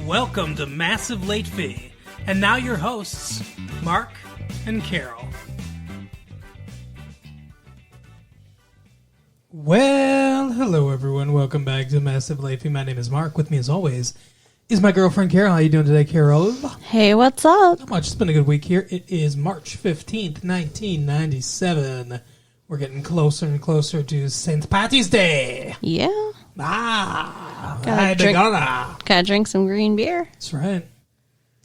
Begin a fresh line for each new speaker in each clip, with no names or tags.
Welcome to Massive Late Fee. And now your hosts, Mark and Carol. Well, hello everyone. Welcome back to Massive Late Fee. My name is Mark. With me as always is my girlfriend Carol. How you doing today, Carol?
Hey, what's up?
Not much. It's been a good week here. It is March 15th, 1997. We're getting closer and closer to St. Patty's Day.
Yeah.
Gotta
drink some green beer.
That's right.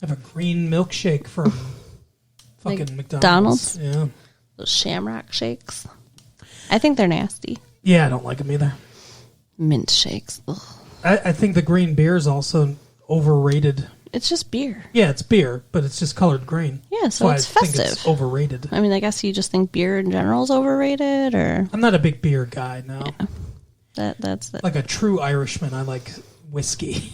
Have a green milkshake from fucking
McDonald's.
Yeah.
Those shamrock shakes. I think they're nasty.
Yeah, I don't like them either.
Mint shakes. Ugh.
I think the green beer is also overrated.
It's just beer.
Yeah, it's beer, but it's just colored green.
Yeah, so it's festive.
Think it's overrated.
I mean, I guess you just think beer in general is overrated, or
I'm not a big beer guy, no.
Yeah. That's it.
Like a true Irishman, I like whiskey.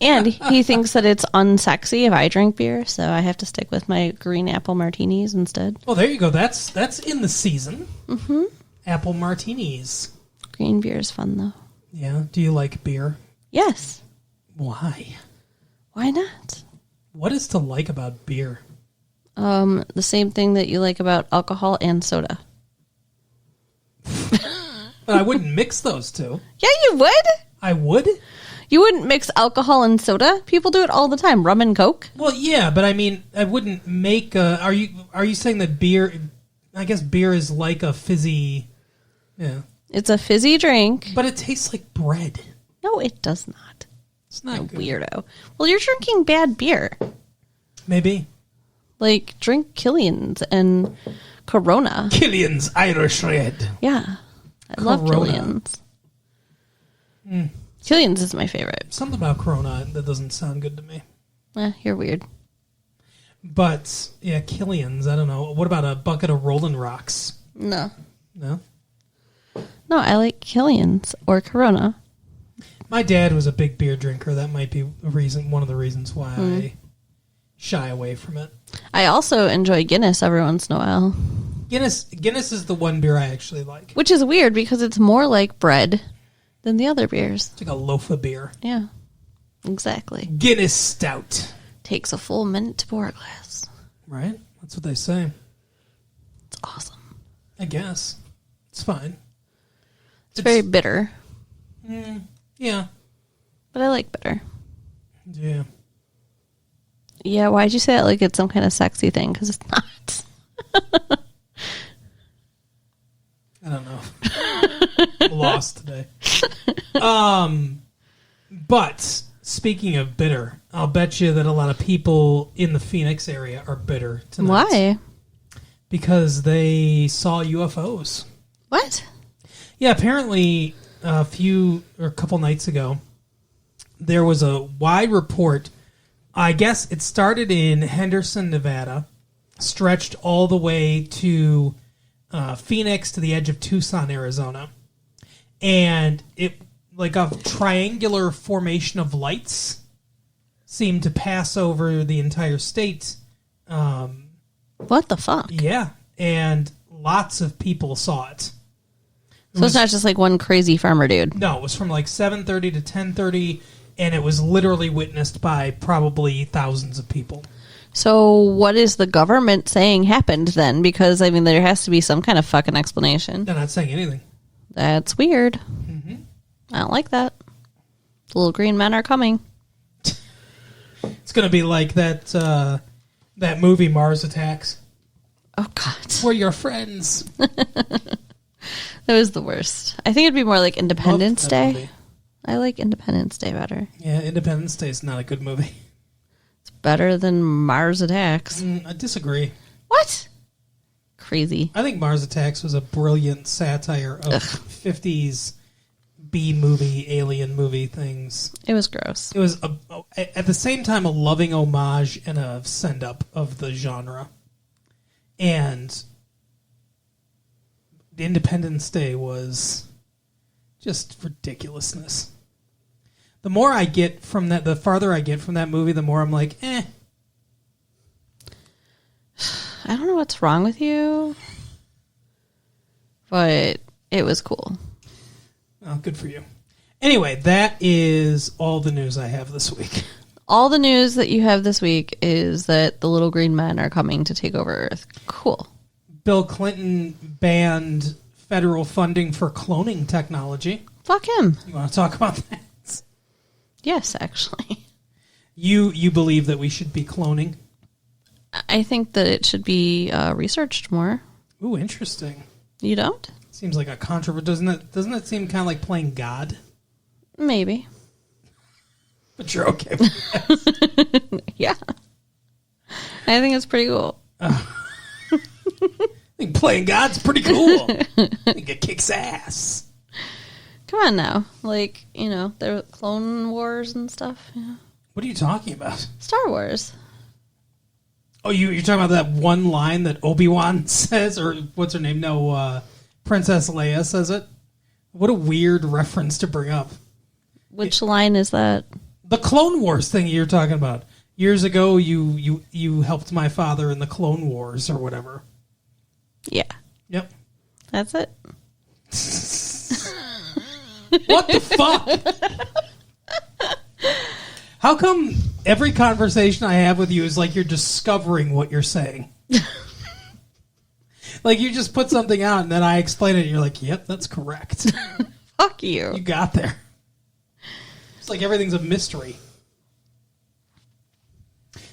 And he thinks that it's unsexy if I drink beer, so I have to stick with my green apple martinis instead.
Well, there you go. That's in the season. Mm-hmm. Apple martinis.
Green beer is fun, though.
Yeah. Do you like beer?
Yes.
Why?
Why not?
What is to like about beer?
The same thing that you like about alcohol and soda.
But I wouldn't mix those two.
Yeah, you would.
I would?
You wouldn't mix alcohol and soda? People do it all the time. Rum and Coke?
Well, yeah, but I mean, I wouldn't make a... Are you saying that beer... I guess beer is like a fizzy... Yeah.
It's a fizzy drink.
But it tastes like bread.
No, it does not.
It's not good.
Weirdo. Well, you're drinking bad beer.
Maybe.
Like, drink Killian's and Corona.
Killian's Irish Red.
Yeah. I love Killian's.
Mm.
Killian's is my favorite.
Something about Corona that doesn't sound good to me.
You're weird.
But, yeah, Killian's, I don't know. What about a bucket of Rolling Rocks?
No.
No?
No, I like Killian's or Corona.
My dad was a big beer drinker. That might be one of the reasons why I shy away from it.
I also enjoy Guinness every once in a while.
Guinness is the one beer I actually like.
Which is weird because it's more like bread than the other beers.
It's like a loaf of beer.
Yeah, exactly.
Guinness Stout.
Takes a full minute to pour a glass.
Right? That's what they say.
It's awesome.
I guess. It's fine.
It's very bitter.
Yeah.
But I like bitter.
Yeah.
Yeah, why'd you say that like it's some kind of sexy thing? Because it's not.
I don't know. I'm lost today. But speaking of bitter, I'll bet you that a lot of people in the Phoenix area are bitter tonight.
Why?
Because they saw UFOs.
What?
Yeah, apparently a couple nights ago, there was a wide report. I guess it started in Henderson, Nevada, stretched all the way to Phoenix to the edge of Tucson, Arizona. And it, like a triangular formation of lights, seemed to pass over the entire state.
What the fuck?
Yeah, and lots of people saw it.
So it's not just like one crazy farmer dude.
No, it was from like 7:30 to 10:30, and it was literally witnessed by probably thousands of people.
So what is the government saying happened then? Because, I mean, there has to be some kind of fucking explanation.
They're not saying anything.
That's weird.
Mm-hmm.
I don't like that. The little green men are coming.
It's going to be like that movie Mars Attacks.
Oh, God.
We're your friends.
That was the worst. I think it'd be more like Independence Day.
Movie.
I like Independence Day better.
Yeah, Independence Day is not a good movie.
It's better than Mars Attacks.
I disagree.
What? Crazy.
I think Mars Attacks was a brilliant satire of 50s B-movie, alien movie things.
It was gross.
It was, at the same time, a loving homage and a send-up of the genre. And Independence Day was just ridiculousness. The more I get from that, the farther I get from that movie, the more I'm like, eh.
I don't know what's wrong with you, but it was cool.
Oh, good for you. Anyway, that is all the news I have this week.
All the news that you have this week is that the little green men are coming to take over Earth. Cool.
Bill Clinton banned federal funding for cloning technology.
Fuck him.
You want to talk about that?
Yes, actually.
You believe that we should be cloning?
I think that it should be researched more.
Ooh, interesting.
You don't?
Seems like a controversy. Doesn't it seem kind of like playing God?
Maybe.
But you're okay with that.
Yeah. I think it's pretty cool.
I think playing God's pretty cool. I think it kicks ass.
Come on now. Like, there were Clone Wars and stuff. Yeah.
What are you talking about?
Star Wars.
Oh, you're talking about that one line that Obi-Wan says? Or what's her name? No, Princess Leia says it. What a weird reference to bring up.
Which line is that?
The Clone Wars thing you're talking about. Years ago, you helped my father in the Clone Wars or whatever.
Yeah.
Yep.
That's it.
What the fuck? How come every conversation I have with you is like you're discovering what you're saying? Like you just put something out and then I explain it and you're like, yep, that's correct.
Fuck you.
You got there. It's like everything's a mystery.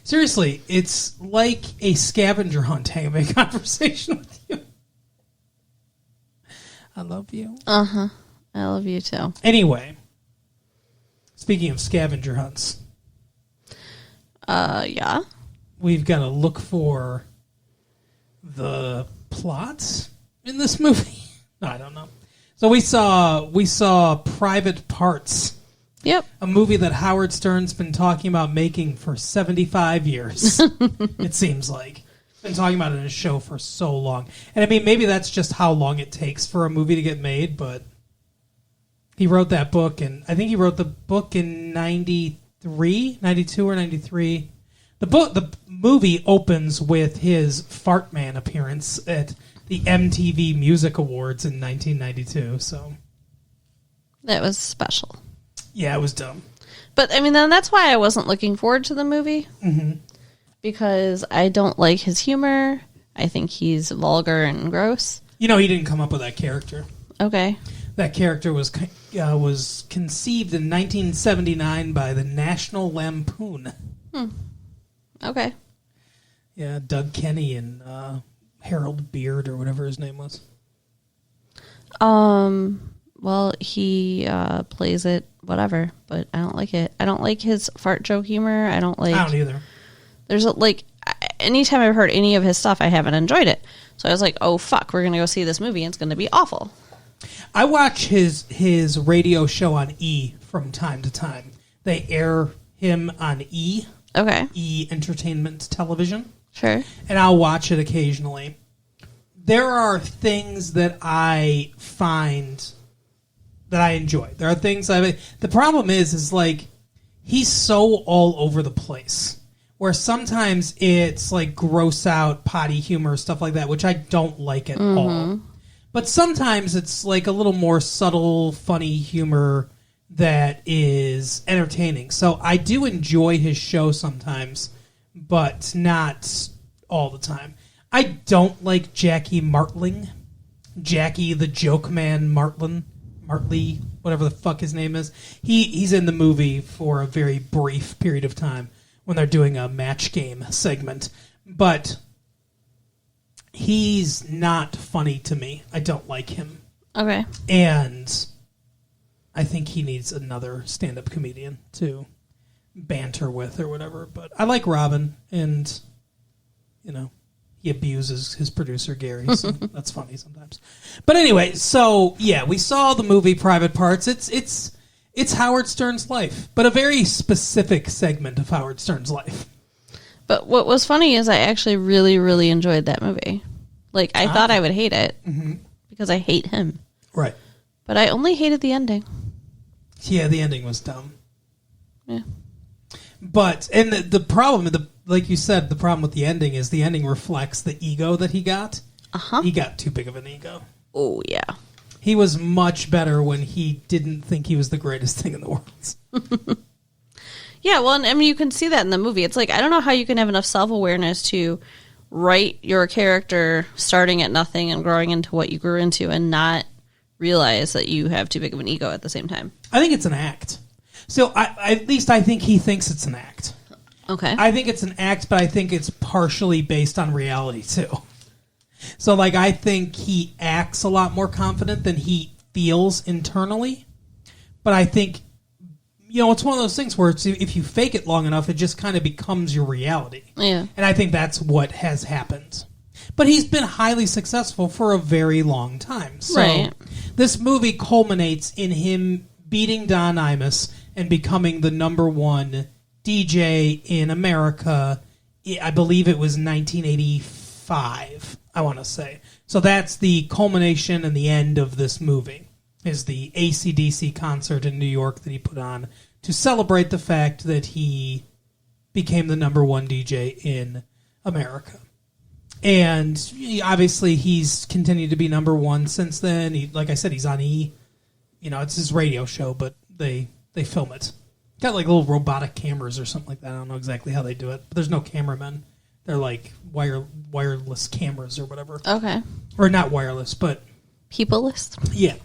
Seriously, it's like a scavenger hunt having a conversation with you. I love you.
Uh-huh. I love you too.
Anyway, speaking of scavenger hunts.
Yeah.
We've got to look for the plot in this movie. No, I don't know. So we saw Private Parts.
Yep.
A movie that Howard Stern's been talking about making for 75 years. It seems like. Been talking about it in his show for so long. And I mean, maybe that's just how long it takes for a movie to get made, but he wrote that book, and I think he wrote the book in 92 or 93. The movie opens with his Fart Man appearance at the MTV Music Awards in 1992, so.
That was special.
Yeah, it was dumb.
But, I mean, then that's why I wasn't looking forward to the movie.
Mm-hmm.
Because I don't like his humor. I think he's vulgar and gross.
You know, he didn't come up with that character.
Okay.
That character was conceived in 1979 by the National Lampoon.
Okay.
Yeah, Doug Kenny and Harold Beard or whatever his name was.
Well, he plays it whatever, but I don't like it. I don't like his fart joke humor. I don't
either.
There's anytime I've heard any of his stuff, I haven't enjoyed it. So I was like, oh fuck, we're gonna go see this movie and it's gonna be awful.
I watch his radio show on E from time to time. They air him on E.
Okay.
E Entertainment Television.
Sure.
And I'll watch it occasionally. There are things that I find that I enjoy. There are things the problem is like he's so all over the place. Where sometimes it's like gross out potty humor, stuff like that, which I don't like at all. But sometimes it's like a little more subtle, funny humor that is entertaining. So I do enjoy his show sometimes, but not all the time. I don't like Jackie Martling. Jackie the Joke Man Martley, whatever the fuck his name is. He's in the movie for a very brief period of time when they're doing a match game segment. But he's not funny to me. I don't like him.
Okay.
And I think he needs another stand-up comedian to banter with or whatever. But I like Robin, and, he abuses his producer, Gary. So that's funny sometimes. But anyway, so, yeah, we saw the movie Private Parts. It's Howard Stern's life, but a very specific segment of Howard Stern's life.
But what was funny is I actually really, really enjoyed that movie. Like, I thought I would hate it because I hate him.
Right.
But I only hated the ending.
Yeah, the ending was dumb.
Yeah.
But, and the problem, like you said, the problem with the ending is the ending reflects the ego that he got.
Uh-huh.
He got too big of an ego.
Oh, yeah.
He was much better when he didn't think he was the greatest thing in the world.
Yeah, well, and I mean, you can see that in the movie. It's like, I don't know how you can have enough self-awareness to write your character starting at nothing and growing into what you grew into and not realize that you have too big of an ego at the same time.
I think it's an act. So at least I think he thinks it's an act.
Okay.
I think it's an act, but I think it's partially based on reality, too. So, like, I think he acts a lot more confident than he feels internally. But I think, it's one of those things where if you fake it long enough, it just kind of becomes your reality.
Yeah.
And I think that's what has happened. But he's been highly successful for a very long time. So
right.
This movie culminates in him beating Don Imus and becoming the number one DJ in America. I believe it was 1985, I want to say. So that's the culmination and the end of this movie, is the AC/DC concert in New York that he put on to celebrate the fact that he became the number one DJ in America. And obviously he's continued to be number one since then. Like I said, he's on E! It's his radio show, but they film it. Got like little robotic cameras or something like that. I don't know exactly how they do it, but there's no cameramen. They're like wireless cameras or whatever.
Okay.
Or not wireless, but
people-less.
Yeah.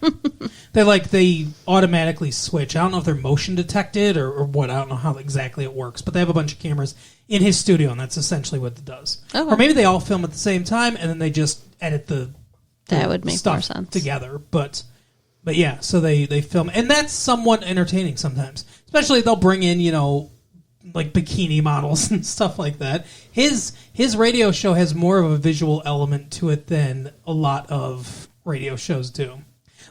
they automatically switch. I don't know if they're motion detected or what. I don't know how exactly it works, but they have a bunch of cameras in his studio, and that's essentially what it does. Okay. Or maybe they all film at the same time, and then they just edit the
that would make
stuff
more sense
together. But yeah, so they film, and that's somewhat entertaining sometimes. Especially they'll bring in, like bikini models and stuff like that. His radio show has more of a visual element to it than a lot of radio shows do.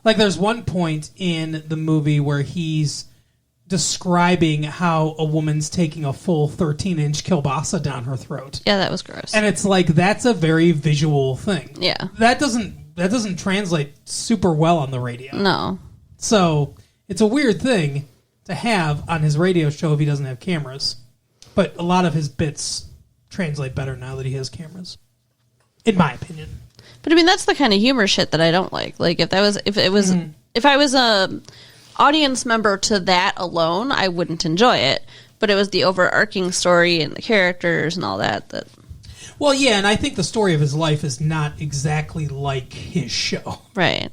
Like there's one point in the movie where he's describing how a woman's taking a full 13-inch kielbasa down her throat.
Yeah, that was gross.
And it's like, that's a very visual thing.
Yeah.
That doesn't translate super well on the radio.
No.
So it's a weird thing to have on his radio show if he doesn't have cameras. But a lot of his bits translate better now that he has cameras, in my opinion.
But I mean, that's the kind of humor shit that I don't like. Like if I was a audience member to that alone, I wouldn't enjoy it. But it was the overarching story and the characters and all that.
Well, yeah, and I think the story of his life is not exactly like his show.
Right.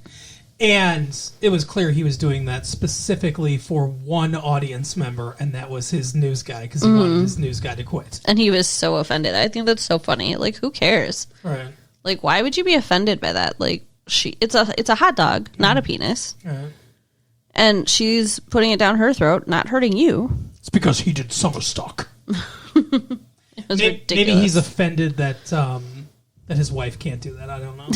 And it was clear he was doing that specifically for one audience member, and that was his news guy, because he wanted his news guy to quit.
And he was so offended. I think that's so funny. Like, who cares?
Right.
Like, why would you be offended by that? Like, it's a hot dog, not a penis.
Right.
And she's putting it down her throat, not hurting you.
It's because he did summer stock.
It was ridiculous.
Maybe he's offended that his wife can't do that. I don't know.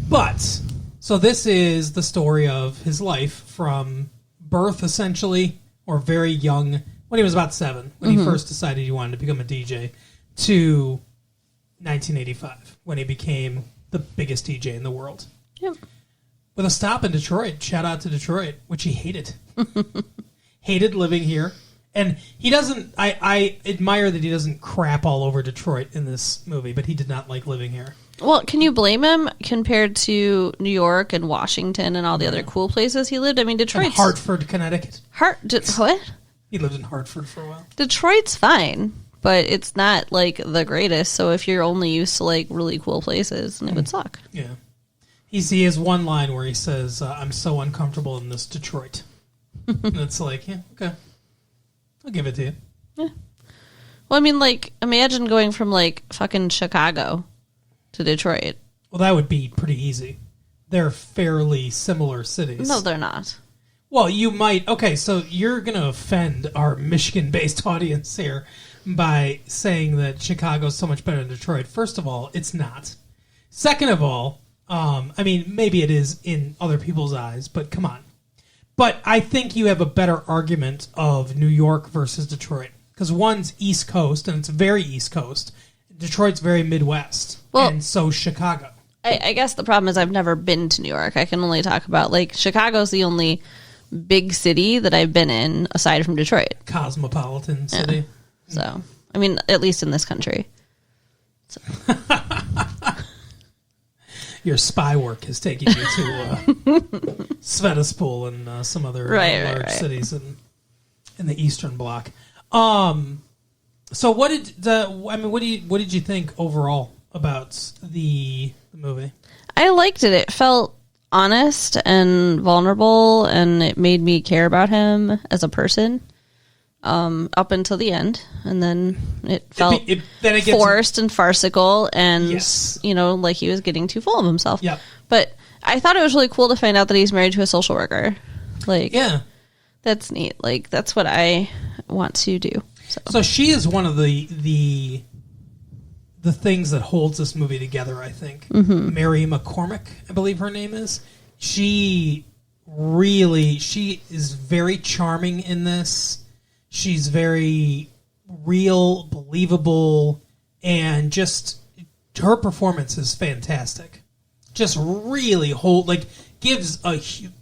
But, so this is the story of his life from birth, essentially, or very young, when he was about 7, when he first decided he wanted to become a DJ, to 1985, when he became the biggest DJ in the world.
Yep.
With a stop in Detroit. Shout out to Detroit, which he hated. Hated living here. And he doesn't, I admire that he doesn't crap all over Detroit in this movie, but he did not like living here.
Well, can you blame him compared to New York and Washington and all the other cool places he lived? I mean, Detroit's...
And Hartford, Connecticut.
What?
He lived in Hartford for a while.
Detroit's fine, but it's not, like, the greatest. So if you're only used to, like, really cool places, then it would suck.
Yeah. He has one line where he says, I'm so uncomfortable in this Detroit. And it's like, yeah, okay. I'll give it to you.
Yeah. Well, I mean, like, imagine going from, like, fucking Chicago to Detroit.
Well, that would be pretty easy. They're fairly similar cities.
No, they're not.
Well, you might... Okay, so you're going to offend our Michigan-based audience here by saying that Chicago's so much better than Detroit. First of all, it's not. Second of all, I mean, maybe it is in other people's eyes, but come on. But I think you have a better argument of New York versus Detroit. Because one's East Coast, and it's very East Coast. Detroit's very Midwest, and so Chicago.
I guess the problem is I've never been to New York. I can only talk about, like, Chicago's the only big city that I've been in aside from Detroit.
Cosmopolitan city.
Yeah. So, I mean, at least in this country. So.
Your spy work has taken you to Svetospol and some other large cities in in the Eastern Bloc. So what did you think overall about the movie?
I liked it. It felt honest and vulnerable, and it made me care about him as a person up until the end. And then it felt forced and farcical, and like he was getting too full of himself.
Yeah.
But I thought it was really cool to find out that he's married to a social worker. Like, yeah, that's neat. Like, that's what I want to do.
So she is one of the things that holds this movie together, I think. Mm-hmm. Mary McCormick, I believe her name is. She is very charming in this. She's very real, believable, and just her performance is fantastic. Just really gives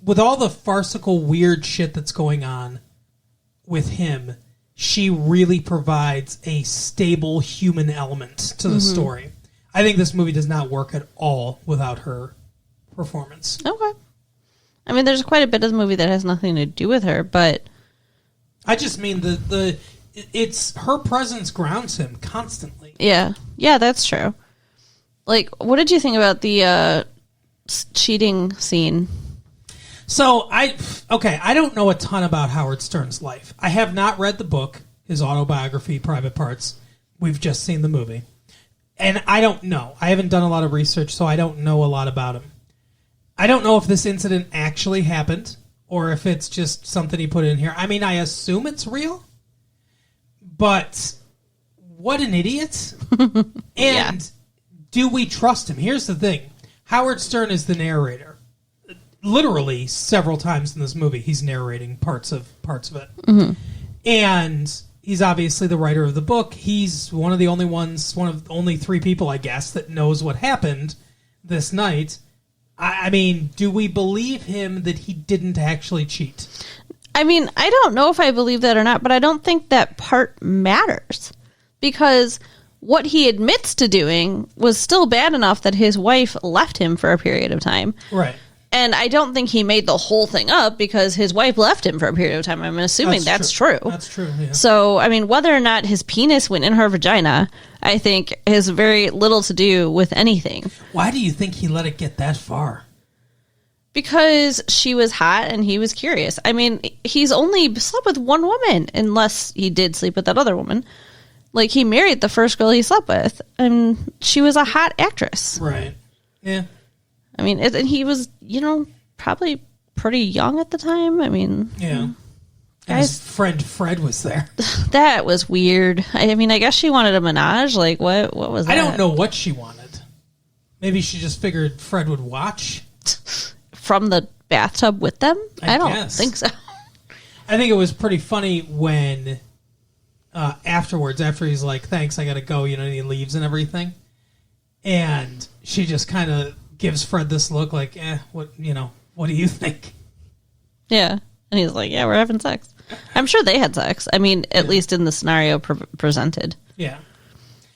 with all the farcical weird shit that's going on with him, she really provides a stable human element to the story. I think this movie does not work at all without her performance.
Okay. I mean, there's quite a bit of the movie that has nothing to do with her, but
I just mean it's her presence grounds him constantly.
Yeah. Yeah, that's true. Like, what did you think about the cheating scene?
So, I don't know a ton about Howard Stern's life. I have not read the book, his autobiography, Private Parts. We've just seen the movie. And I don't know. I haven't done a lot of research, so I don't know a lot about him. I don't know if this incident actually happened or if it's just something he put in here. I mean, I assume it's real, but what an idiot. And do we trust him? Here's the thing. Howard Stern is the narrator. Literally several times in this movie, he's narrating parts of it. Mm-hmm. And he's obviously the writer of the book. He's one of only 3 people, I guess, that knows what happened this night. I mean, do we believe him that he didn't actually cheat?
I mean, I don't know if I believe that or not, but I don't think that part matters. Because what he admits to doing was still bad enough that his wife left him for a period of time.
Right.
And I don't think he made the whole thing up because his wife left him for a period of time. I'm assuming that's true.
That's true, yeah.
So, I mean, whether or not his penis went in her vagina, I think has very little to do with anything.
Why do you think he let it get that far?
Because she was hot and he was curious. I mean, he's only slept with one woman, unless he did sleep with that other woman. Like, he married the first girl he slept with, and she was a hot actress.
Right. Yeah.
I mean, and he was, probably pretty young at the time. I mean,
yeah. And his friend Fred was there.
That was weird. I mean, I guess she wanted a menage. Like, what was that?
I don't know what she wanted. Maybe she just figured Fred would watch.
From the bathtub with them? I don't
guess.
think so.
I think it was pretty funny when afterwards, after he's like, thanks, I gotta go, and he leaves and everything. And she just kind of gives Fred this look like, what do you think?
Yeah. And he's like, yeah, we're having sex. I'm sure they had sex. I mean, at least in the scenario presented.
Yeah.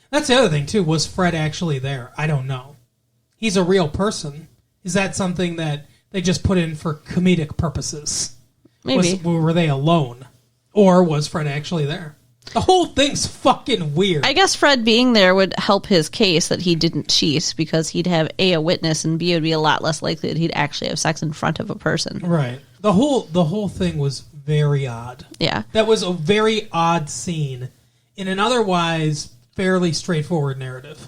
That's the other thing, too. Was Fred actually there? I don't know. He's a real person. Is that something that they just put in for comedic purposes?
Maybe.
Were they alone? Or was Fred actually there? The whole thing's fucking weird.
I guess Fred being there would help his case that he didn't cheat because he'd have A, a witness, and B, it would be a lot less likely that he'd actually have sex in front of a person.
Right. The whole thing was very odd.
Yeah.
That was a very odd scene in an otherwise fairly straightforward narrative.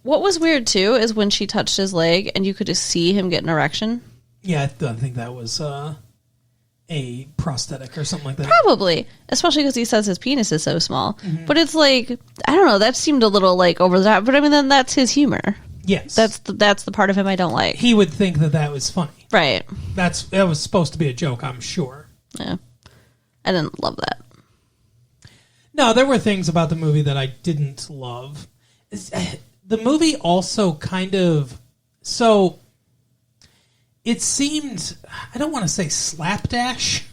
What was weird, too, is when she touched his leg and you could just see him get an erection.
Yeah, I think that was a prosthetic or something like that.
Probably, especially because he says his penis is so small. Mm-hmm. But it's like, I don't know, that seemed a little like over the top. But I mean, then that's his humor.
Yes,
that's the part of him I don't like.
He would think that was funny,
right?
That was supposed to be a joke, I'm sure.
Yeah, I didn't love that.
No, there were things about the movie that I didn't love. The movie also kind of it seemed, I don't want to say slapdash.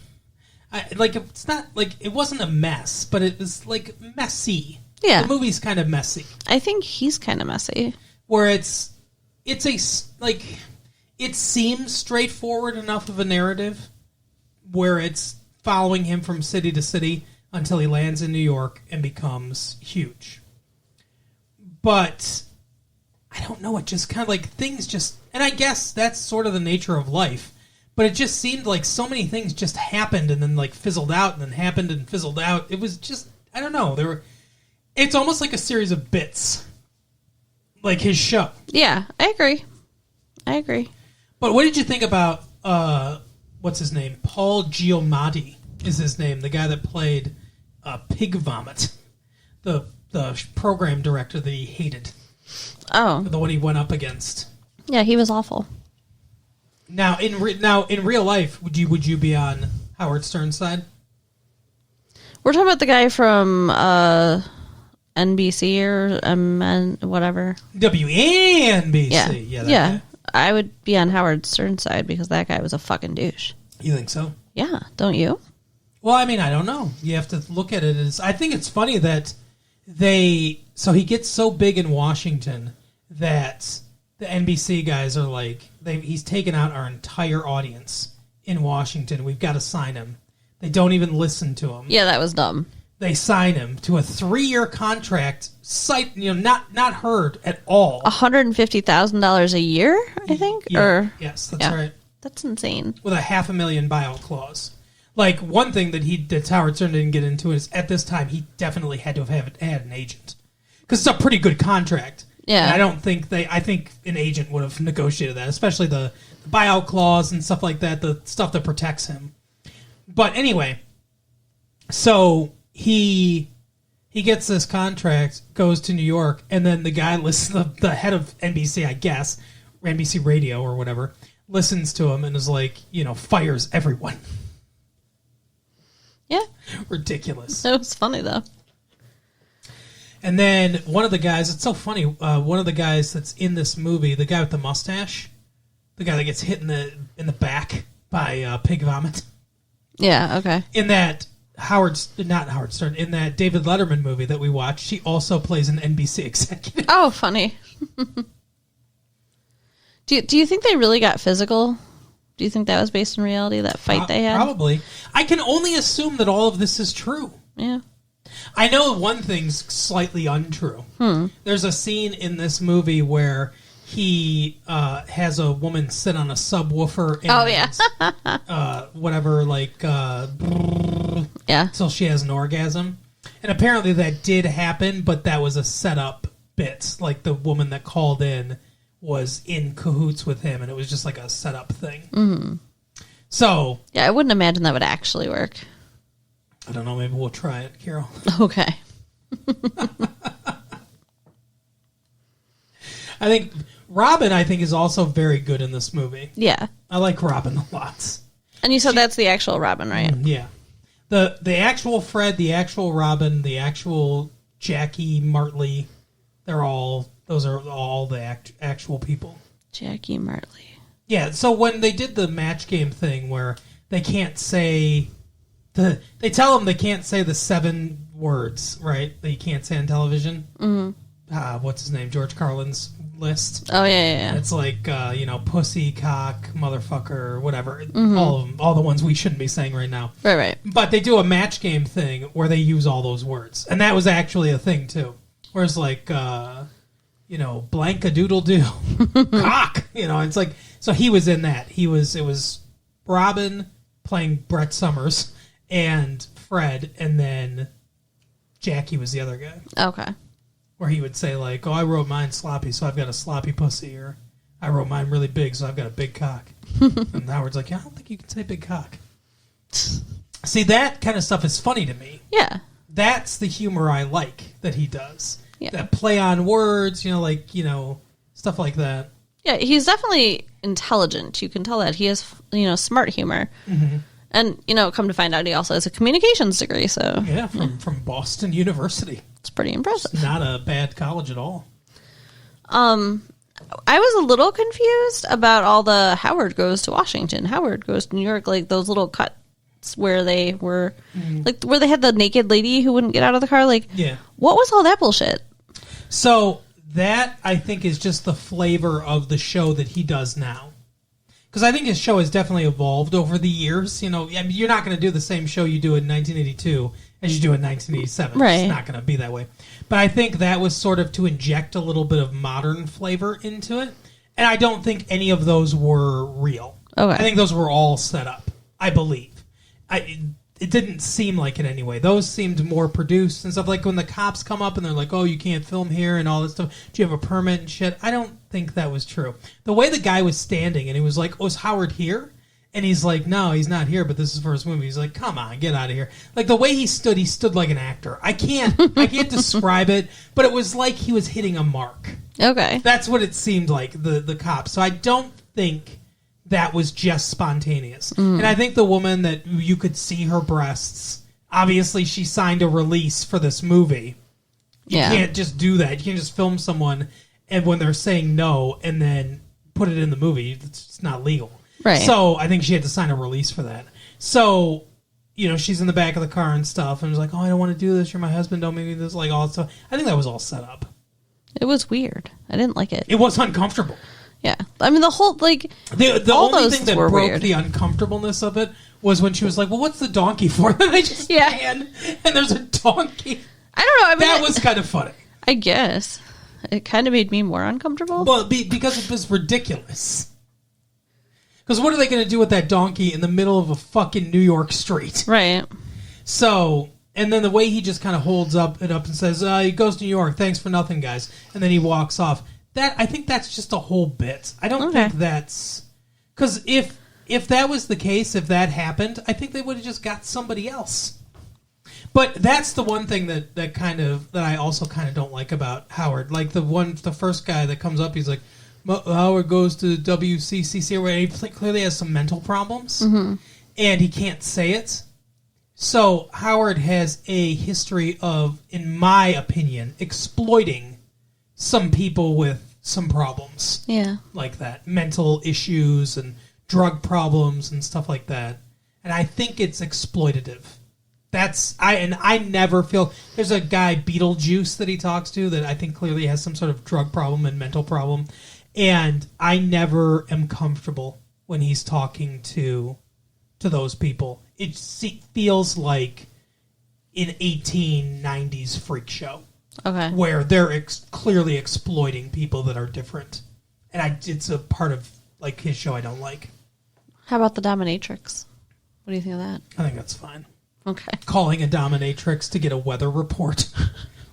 It's not like, it wasn't a mess, but it was like messy.
Yeah.
The movie's kind of messy.
I think he's kind of messy.
Where it seems straightforward enough of a narrative where it's following him from city to city until he lands in New York and becomes huge. But I don't know, it just kind of like things just, and I guess that's sort of the nature of life, but it just seemed like so many things just happened and then like fizzled out and then happened and fizzled out. It was just, I don't know, it's almost like a series of bits, like his show.
Yeah, I agree. But
what did you think about, what's his name? Paul Giamatti is his name, the guy that played Pig Vomit, the program director that he hated.
Oh.
The one he went up against.
Yeah, he was awful.
Now, in real life, would you be on Howard Stern's side?
We're talking about the guy from NBC or whatever.
WNBC.
Yeah. I would be on Howard Stern's side because that guy was a fucking douche.
You think so?
Yeah, don't you?
Well, I mean, I don't know. You have to look at it as... I think it's funny that so he gets so big in Washington that the NBC guys are like, he's taken out our entire audience in Washington. We've got to sign him. They don't even listen to him.
Yeah, that was dumb.
They sign him to a 3-year contract, not heard at all.
$150,000 a year, I think?
Yeah. Yes, that's right.
That's insane.
With a $500,000 buyout clause. Like, one thing that Howard Stern didn't get into is, at this time, he definitely had to have had an agent. Because it's a pretty good contract.
Yeah.
And I think an agent would have negotiated that, especially the buyout clause and stuff like that, the stuff that protects him. But anyway, so he gets this contract, goes to New York, and then the guy listens, the head of NBC, I guess, NBC Radio or whatever, listens to him and is like, fires everyone.
Yeah.
Ridiculous.
That was funny, though.
And then one of the guys, it's so funny, one of the guys that's in this movie, the guy with the mustache, the guy that gets hit in the back by Pig Vomit.
Yeah, okay.
In that not Howard Stern, in that David Letterman movie that we watched, he also plays an NBC executive.
Oh, funny. Do you think they really got physical? Do you think that was based in reality, that fight they had?
Probably. I can only assume that all of this is true.
Yeah.
I know one thing's slightly untrue. There's a scene in this movie where he has a woman sit on a subwoofer and whatever, like till she has an orgasm. And apparently that did happen, but that was a set-up bit. Like the woman that called in was in cahoots with him, and it was just like a set-up thing. Mm-hmm. So...
yeah, I wouldn't imagine that would actually work.
I don't know, maybe we'll try it, Carol.
Okay.
Robin is also very good in this movie.
Yeah.
I like Robin a lot.
And you said that's the actual Robin, right?
Yeah. The actual Fred, the actual Robin, the actual Jackie Martley, those are all the actual people.
Jackie Martley.
Yeah, so when they did the match game thing where they can't say... they tell them they can't say the 7 words, right, that you can't say on television. Mm-hmm. What's his name? George Carlin's list.
Oh, yeah.
It's like, pussy, cock, motherfucker, whatever. Mm-hmm. All of them. All the ones we shouldn't be saying right now.
Right.
But they do a match game thing where they use all those words. And that was actually a thing, too. Whereas, like, blank-a-doodle-doo. Cock! It's like... So he was in that. It was Robin playing Brett Summers and Fred, and then Jackie was the other guy.
Okay.
Where he would say, like, I wrote mine sloppy, so I've got a sloppy pussy, or I wrote mine really big, so I've got a big cock. And Howard's like, I don't think you can say big cock. See, that kind of stuff is funny to me.
Yeah.
That's the humor I like that he does.
Yeah.
That play on words, stuff like that.
Yeah, he's definitely intelligent. You can tell that. He has, smart humor. Mm-hmm. And, come to find out, he also has a communications degree, so...
yeah, from Boston University.
It's pretty impressive.
It's not a bad college at all.
I was a little confused about all the Howard goes to Washington, Howard goes to New York, like those little cuts where they were... like, where they had the naked lady who wouldn't get out of the car, like...
yeah.
What was all that bullshit?
So, that, I think, is just the flavor of the show that he does now. because I think his show has definitely evolved over the years. You know, I mean, you're not going to do the same show you do in 1982 as you do in 1987.
Right.
It's not going to be that way. But I think that was sort of to inject a little bit of modern flavor into it. And I don't think any of those were real.
Okay.
I think those were all set up, I believe. It didn't seem like it anyway. Those seemed more produced and stuff. Like when the cops come up and they're like, oh, you can't film here and all this stuff. Do you have a permit and shit? I don't think that was true. The way the guy was standing and he was like, oh, is Howard here? And he's like, no, he's not here, but this is for his movie. He's like, come on, get out of here. Like the way he stood like an actor. I can't describe it, but it was like he was hitting a mark.
Okay.
That's what it seemed like, the cop. So I don't think that was just spontaneous. And I think the woman that you could see her breasts, obviously she signed a release for this movie. You can't just do that. You can't just film someone and when they're saying no and then put it in the movie. It's not legal.
Right.
So I think she had to sign a release for that. So, you know, she's in the back of the car and stuff and was like, oh, I don't want to do this. You're my husband. Don't make me this. Like all that stuff. I think that was all set up.
It was weird. I didn't like it.
It was uncomfortable.
Yeah. I mean, the whole, like,
the
all
only
those
thing that
were
broke
weird.
the uncomfortableness of it was when she was like, well, what's the donkey for? And I just ran, and there's a donkey.
I don't know. I mean,
That was kind of funny.
I guess. It kind of made me more uncomfortable.
Well, because it was ridiculous. Because what are they going to do with that donkey in the middle of a fucking New York street?
Right.
So, and then the way he just kind of holds it up and says, he goes to New York, thanks for nothing, guys. And then he walks off. I think that's just a whole bit. I don't think that's... Because if that was the case, if that happened, I think they would have just got somebody else. But that's the one thing that I also kind of don't like about Howard. Like the first guy that comes up, he's like, Howard goes to WCCC, where he clearly has some mental problems, and he can't say it. So Howard has a history of, in my opinion, exploiting some people with some problems. Yeah. Like that. Mental issues and drug problems and stuff like that. And I think it's exploitative. I never feel... There's a guy, Beetlejuice, that he talks to that I think clearly has some sort of drug problem and mental problem. And I never am comfortable when he's talking to those people. It feels like an 1890s freak show. Okay. Where they're clearly exploiting people that are different. And it's a part of like his show I don't like.
How about the dominatrix? What do you think of that?
I think that's fine.
Okay.
Calling a dominatrix to get a weather report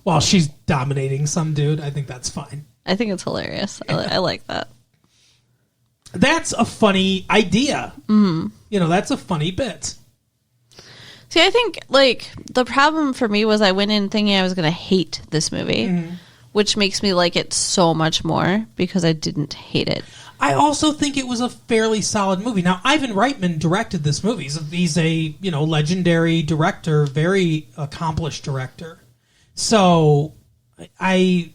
while she's dominating some dude, I think that's fine.
I think it's hilarious. I like that.
That's a funny idea. Mm-hmm. You know, that's a funny bit.
See, I think, like, the problem for me was I went in thinking I was going to hate this movie, which makes me like it so much more because I didn't hate it.
I also think it was a fairly solid movie. Now, Ivan Reitman directed this movie. He's a legendary director, very accomplished director. So, I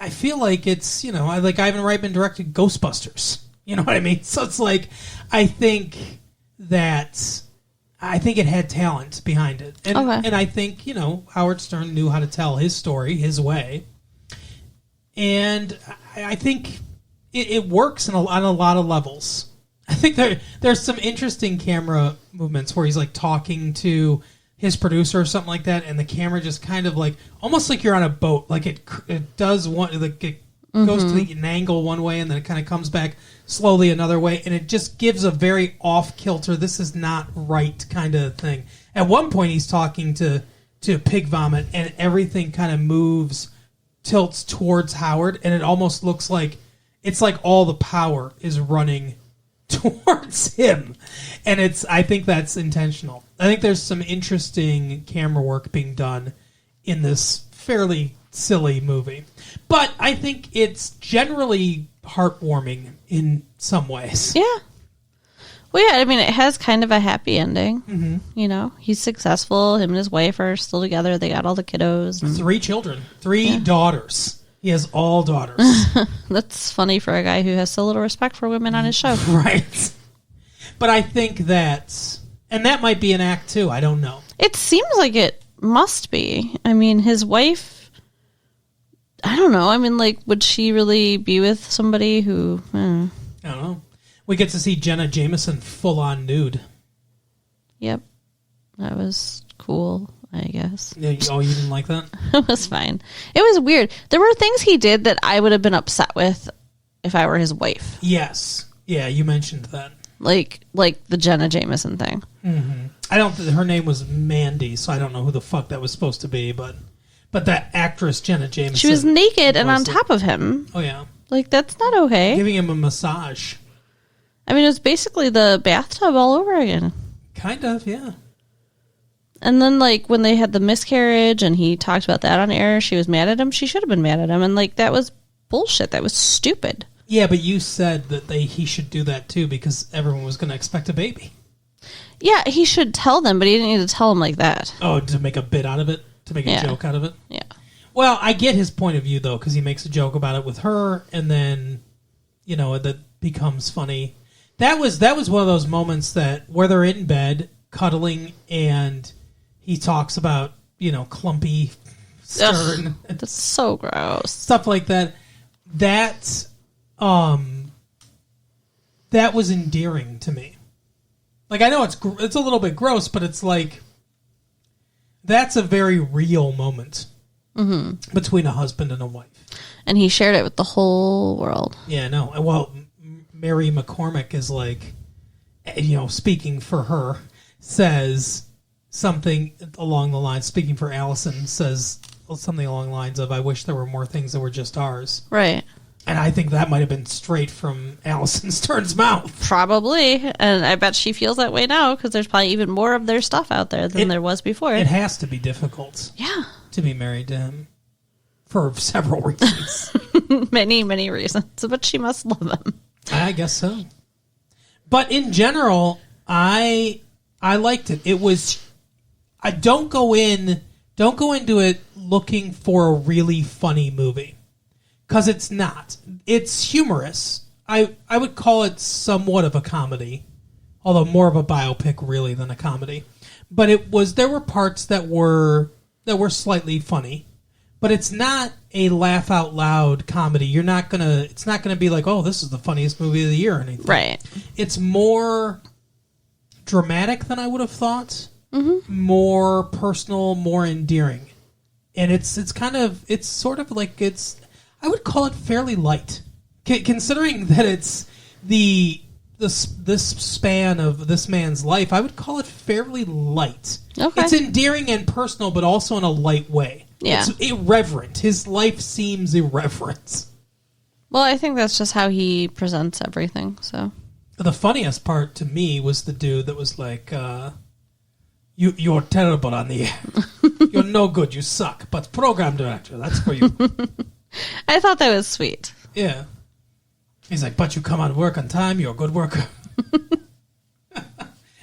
feel like it's, like Ivan Reitman directed Ghostbusters. You know what I mean? So it's like, I think it had talent behind it. And, and I think, Howard Stern knew how to tell his story his way. And I think it works on a lot of levels. I think there's some interesting camera movements where he's like talking to his producer or something like that, and the camera just kind of like, almost like you're on a boat. Like it does one, like it goes to an angle one way and then it kind of comes back slowly another way, and it just gives a very off-kilter, this is not right kind of thing. At one point, he's talking to Pig Vomit, and everything kind of tilts towards Howard, and it almost looks like it's like all the power is running towards him. And I think that's intentional. I think there's some interesting camera work being done in this fairly silly movie. But I think it's generally heartwarming in some ways.
Yeah. Well, yeah, I mean, it has kind of a happy ending. Mm-hmm. He's successful. Him and his wife are still together. They got all the kiddos.
3 children. 3 daughters. He has all daughters.
That's funny for a guy who has so little respect for women on his show.
Right. But I think and that might be an act too. I don't know.
It seems like it must be. I mean, his wife, I don't know. I mean, like, would she really be with somebody who...
I don't know. We get to see Jenna Jameson full on nude.
Yep. That was cool, I guess.
Yeah, oh, you didn't like that?
It was fine. It was weird. There were things he did that I would have been upset with if I were his wife.
Yes. Yeah, you mentioned that.
Like the Jenna Jameson thing.
Mm-hmm. I don't. Her name was Mandy, so I don't know who the fuck that was supposed to be, but that actress Jenna Jameson.
She was naked and on top of him.
Oh yeah.
Like, that's not okay.
Giving him a massage.
I mean, it was basically the bathtub all over again.
Kind of, yeah.
And then, like, when they had the miscarriage and he talked about that on air, she was mad at him. She should have been mad at him. And, like, that was bullshit. That was stupid.
Yeah, but you said that he should do that, too, because everyone was going to expect a baby.
Yeah, he should tell them, but he didn't need to tell them like that.
Oh, to make a bit out of it? To make a joke out of it?
Yeah.
Well, I get his point of view, though, because he makes a joke about it with her, and then, that becomes funny. That was one of those moments where they're in bed, cuddling, and he talks about, clumpy stern.
Ugh, that's so gross.
Stuff like that. That was endearing to me. Like, I know it's a little bit gross, but it's like, that's a very real moment between a husband and a wife.
And he shared it with the whole world.
Yeah, no. Well, Mary McCormick is like, speaking for her, says something along the lines, speaking for Allison, says something along the lines of, I wish there were more things that were just ours.
Right.
And I think that might have been straight from Allison Stern's mouth.
Probably. And I bet she feels that way now because there's probably even more of their stuff out there than there was before.
It has to be difficult.
Yeah.
To be married to him. For several reasons.
Many, many reasons. But she must love him.
I guess so. But in general, I liked it. It was... I don't go into it looking for a really funny movie. Because it's not. It's humorous. I would call it somewhat of a comedy. Although more of a biopic, really, than a comedy. But there were parts that were slightly funny. But it's not a laugh out loud comedy. It's not gonna be like, oh, this is the funniest movie of the year or anything. Right. It's more dramatic than I would have thought. Mm-hmm. More personal, more endearing. And it's sort of like I would call it fairly light. Considering that it's this span of this man's life, I would call it fairly light. Okay. It's endearing and personal, but also in a light way. Yeah. It's irreverent. His life seems irreverent.
Well, I think that's just how he presents everything, so.
The funniest part to me was the dude that was like, you're terrible on the air. You're no good. You suck. But program director, that's for you.
I thought that was sweet.
Yeah. He's like, but you come on work on time. You're a good worker.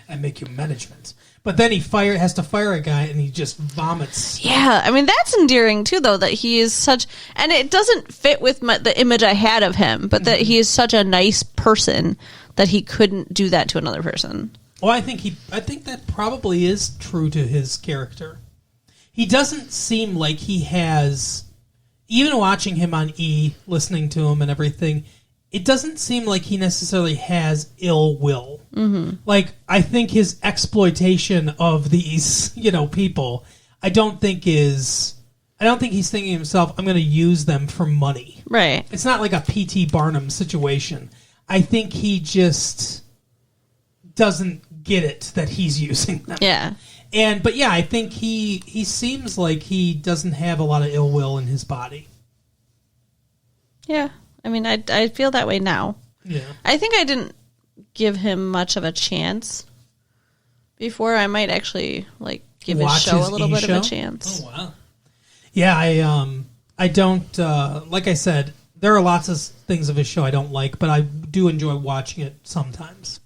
I make you management. But then he has to fire a guy, and he just vomits.
Yeah, I mean, that's endearing, too, though, that he is such... And it doesn't fit with the image I had of him, but that he is such a nice person that he couldn't do that to another person.
Well, I think that probably is true to his character. He doesn't seem like he has... Even watching him on E!, listening to him and everything... It doesn't seem like he necessarily has ill will. Mm-hmm. Like, I think his exploitation of these, people, I don't think he's thinking to himself, I'm going to use them for money. Right. It's not like a P.T. Barnum situation. I think he just doesn't get it that he's using them. Yeah. But I think he seems like he doesn't have a lot of ill will in his body.
Yeah. I mean, I feel that way now. Yeah. I think I didn't give him much of a chance before. I might actually give his show a little bit of a chance.
Oh wow. Yeah, I don't like I said, there are lots of things of his show I don't like, but I do enjoy watching it sometimes.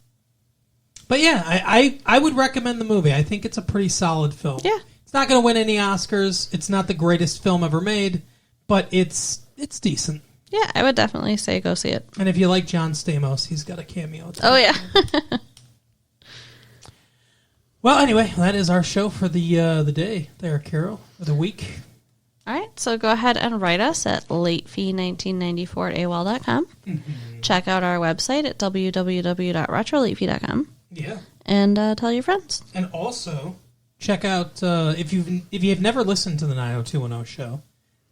But yeah, I would recommend the movie. I think it's a pretty solid film. Yeah. It's not going to win any Oscars. It's not the greatest film ever made, but it's decent.
Yeah, I would definitely say go see it.
And if you like John Stamos, he's got a cameo too.
Oh, yeah.
Well, anyway, that is our show for the day there, Carol, for the week.
All right, so go ahead and write us at latefee1994@AOL.com. Mm-hmm. Check out our website at www.retroleafy.com.
Yeah.
And tell your friends.
And also, check out, if you've never listened to the 90210 show,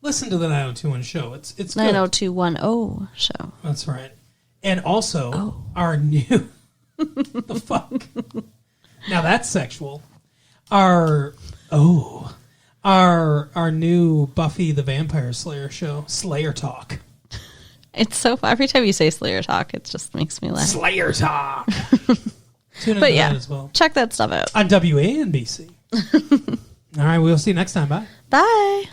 listen to the 90210 show. It's good.
90210 show.
That's right. And also, our new... the fuck? Now that's sexual. Our new Buffy the Vampire Slayer show, Slayer Talk.
It's so every time you say Slayer Talk, it just makes me laugh.
Slayer Talk. Tune into
But yeah,
that as well.
check that stuff out.
On WANBC. All right, we'll see you next time. Bye.
Bye.